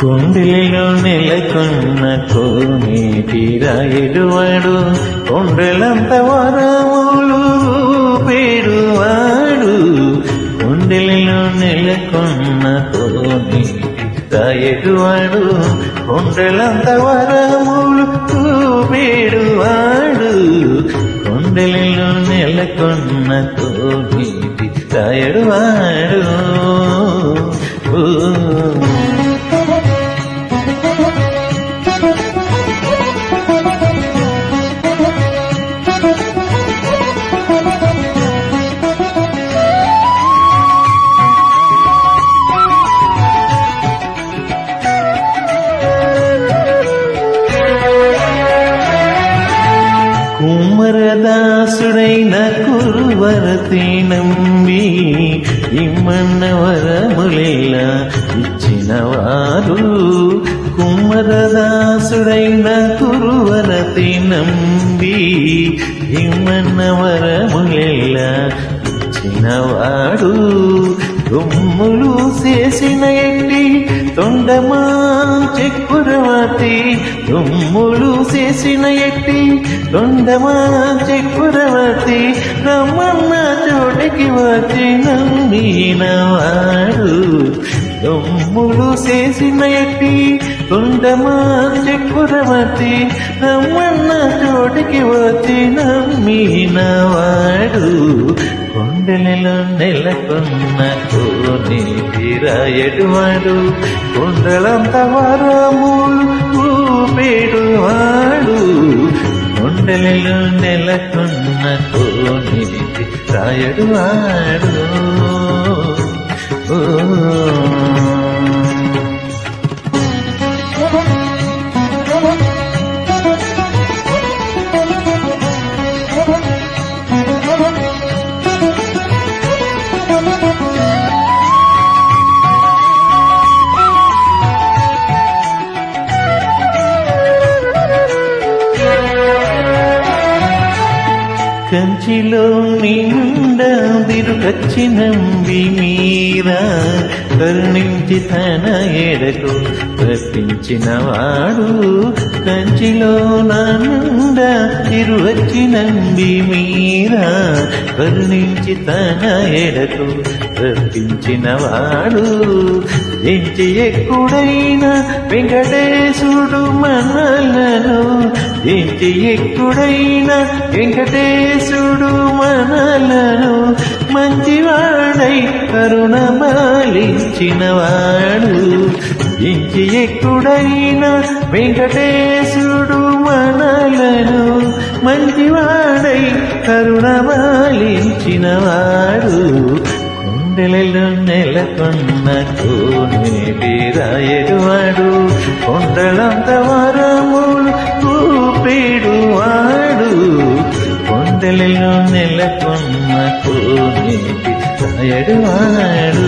కొండలిలో నెలకొన్న కోనేటి రాయుడువాడు కొండలంత వరములు పేడువాడు. కొండలిలో నెలకొన్న కోనేటి రాయుడువాడు కొండలంత వరములు పేడువాడు. కొండలిలో నెలకొన్న కోనేటి రాయుడువాడు. కుమ్మరదాసుడైన కురువరతి నంబి ఇమ్మన్న వరములేలా ఇచ్చినవారు. కుమ్మరదాసుడైన కురువరతి నంబి ఇమ్మన్న వరములేలా ఇచ్చినవాడు. దుమ్ములు చేసిన ఎట్టి తొండమా చెక్కురవతి. దుమ్ములు చేసిన ఎట్టి తొండమా చెక్కురవతి. రమ్మన్న చోటికి వచ్చి నమ్మినవాడు. దుమ్ములు చేసిన ఎట్టి తొండమా చెక్కురవతి. రమ్మన్న చోటికి వచ్చి నమ్మినవాడు. కొండలలో నెలకొన్న కోనేటి రాయుడువాడు కొండలంత వరములు పేడువాడు. కొండలలో నెలకొన్న కోనేటి రాయుడువాడు. కంచిలో నిండా దిరుకచ్చి నంబి మీరా కరుణించి తన ఎడకు రప్పించినవాడు. కంచిలో నిండా తిరువచ్చి నంబి మీరా కరుణించి తన ఎడకు రప్పించినవాడు. ఎంచి ఎక్కుడైన వెంకటేశుడు మనలను. ఎంచి ఎక్కుడైన వెంకటేశుడు మనలను మంచివాడై కరుణమాలించినవాడు. ఎంచి ఎక్కుడైన వెంకటేశుడు మనలను మంచివాడై కరుణమాలించినవాడు. కొండలలో నెలకొన్న కోనేటి రాయుడువాడు కొండలంత వరములు పేడువాడు. కొండలలో నెలకొన్న కోనేటి రాయుడువాడు.